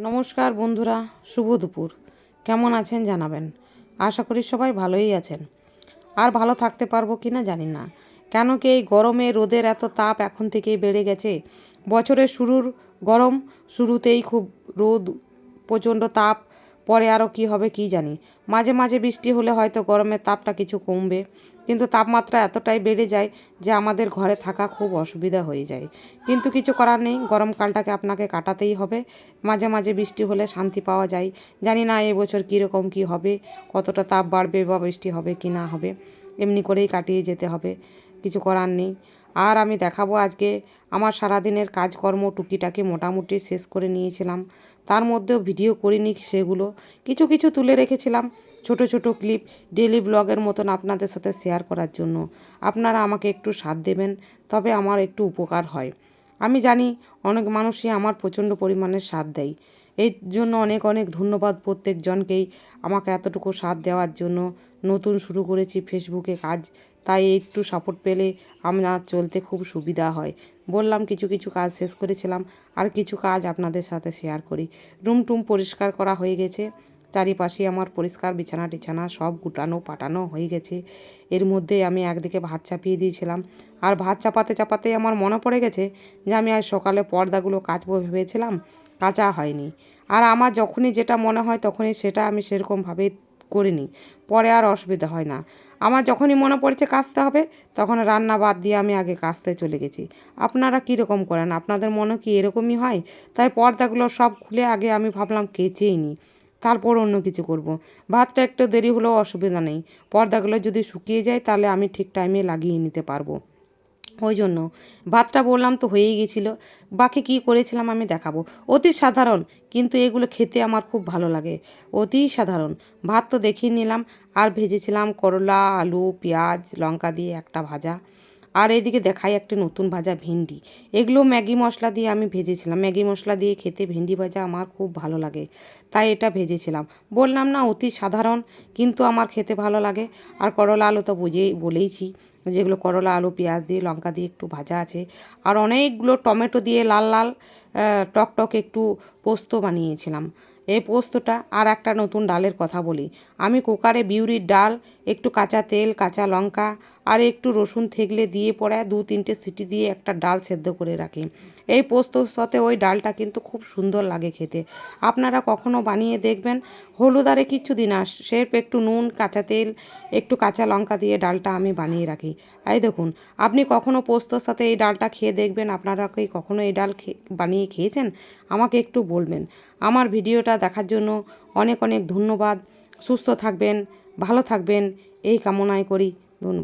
নমস্কার বন্ধুরা, শুভ দুপুর। কেমন আছেন জানাবেন। আশা করি সবাই ভালোই আছেন। আর ভালো থাকতে পারবো কি না জানি না, কেন কি এই গরমে রোদের এত তাপ এখন থেকেই বেড়ে গেছে। বছরের শুরুর গরম, শুরুতেই খুব রোদ, প্রচণ্ড তাপ, পরে আরও কি হবে কি জানি। মাঝে মাঝে বৃষ্টি হলে হয়তো গরমের তাপটা কিছু কমবে, কিন্তু তাপমাত্রা এতটাই বেড়ে যায় যে আমাদের ঘরে থাকা খুব অসুবিধা হয়ে যায়। কিন্তু কিছু করার নেই, গরমকালটাকে আপনাকে কাটাতেই হবে। মাঝে মাঝে বৃষ্টি হলে শান্তি পাওয়া যায়। জানি না এবছর কীরকম কী হবে, কতটা তাপ বাড়বে বা বৃষ্টি হবে কি না হবে, এমনি করেই কাটিয়ে যেতে হবে, কিছু করার নেই। আর আমি দেখাবো আজকে আমার সারাদিনের কাজকর্ম টুকিটাকি মোটামুটি শেষ করে নিয়েছিলাম। তার মধ্যেও ভিডিও করিনি, সেগুলো কিছু কিছু তুলে রেখেছিলাম ছোট ছোট ক্লিপ, ডেইলি ব্লগের মতন আপনাদের সাথে শেয়ার করার জন্য। আপনারা আমাকে একটু সাথ দেবেন, তবে আমার একটু উপকার হয়। আমি জানি অনেক মানুষই আমার প্রচণ্ড পরিমাণে সাথ দেয়, এর জন্য অনেক অনেক ধন্যবাদ প্রত্যেকজনকেই আমাকে এতটুকু সাথ দেওয়ার জন্য। নতুন শুরু করেছি ফেসবুকে কাজ, তাই একটু সাপোর্ট পেলে আমার চলতে খুব সুবিধা হয়। বললাম কিছু কিছু কাজ শেষ করেছিলাম, আর কিছু কাজ আপনাদের সাথে শেয়ার করি। রুম টুম পরিষ্কার করা হয়ে গেছে, চারিপাশে আমার পরিষ্কার, বিছানা টিছানা সব গুটানো পাটানো হয়ে গেছে। এর মধ্যে আমি একদিকে ভাত চাপিয়ে দিয়েছিলাম, আর ভাত চাপাতে চাপাতেই আমার মনে পড়ে গেছে যে আমি আজ সকালে পর্দাগুলো কাচবো ভেবেছিলাম, কাচা হয়নি। আর আমার যখনই যেটা মনে হয় তখনই সেটা আমি সেরকমভাবে করে নিই, পরে আর অসুবিধা হয় না। আমার যখনই মনে পড়েছে কাচতে হবে, তখন রান্না বাদ দিয়ে আমি আগে কাচতে চলে গেছি। আপনারা কীরকম করেন? আপনাদের মনে কি এরকমই হয়? তাই পর্দাগুলো সব খুলে আগে আমি ভাবলাম কেচেই নিই, তারপর অন্য কিছু করব। ভাতটা একটু দেরি হলেও অসুবিধা নেই, পর্দাগুলো যদি শুকিয়ে যায় তাহলে আমি ঠিক টাইমে লাগিয়ে নিতে পারবো। ওই জন্য ভাতটা বললাম তো হয়েই গেছিলো। বাকি কী করেছিলাম আমি দেখাবো। অতি সাধারণ, কিন্তু এগুলো খেতে আমার খুব ভালো লাগে। অতি সাধারণ ভাত তো দেখিয়ে নিলাম। আর ভেজেছিলাম করলা, আলু, পেঁয়াজ, লঙ্কা দিয়ে একটা ভাজা। আর এদিকে দেখাই একটা নতুন ভাজা ভেন্ডি। এগুলো ম্যাগি মশলা দিয়ে আমি ভেজেছিলাম। ম্যাগি মশলা দিয়ে খেতে ভেন্ডি ভাজা আমার খুব ভালো লাগে, তাই এটা ভেজেছিলাম। বললাম না অতি সাধারণ, কিন্তু আমার খেতে ভালো লাগে। আর করলা আলু তো বলেইছি, যেগুলো করলা আলু পেঁয়াজ দিয়ে লঙ্কা দিয়ে একটু ভাজা আছে। আর অনেকগুলো টমেটো দিয়ে লাল লাল টক টক একটু পোস্ত বানিয়েছিলাম। এই পোস্তটা, আর একটা নতুন ডালের কথা বলি। আমি কুকারে বিউলির ডাল, একটু কাঁচা তেল, কাঁচা লঙ্কা আর একটু রসুন থেগলে দিয়ে পরে 2-3টে সিটি দিয়ে একটা ডাল সেদ্ধ করে রাখি। এই পোস্তর সাথে ওই ডালটা কিন্তু খুব সুন্দর লাগে খেতে। আপনারা কখনো বানিয়ে দেখবেন। হলুদ আরে কিচ্ছু দিই না, স্রেফ একটু নুন, কাঁচা তেল, একটু কাঁচা লঙ্কা দিয়ে ডালটা আমি বানিয়ে রাখি। এই দেখুন, আপনি কখনো পোস্তর সাথে এই ডালটা খেয়ে দেখবেন। আপনারা কি কখনো এই ডাল বানিয়ে খেয়েছেন? আমাকে একটু বলবেন। আমার ভিডিওটা দেখার জন্য অনেক অনেক ধন্যবাদ। সুস্থ থাকবেন, ভালো থাকবেন, এই কামনাই করি। ধন্যবাদ।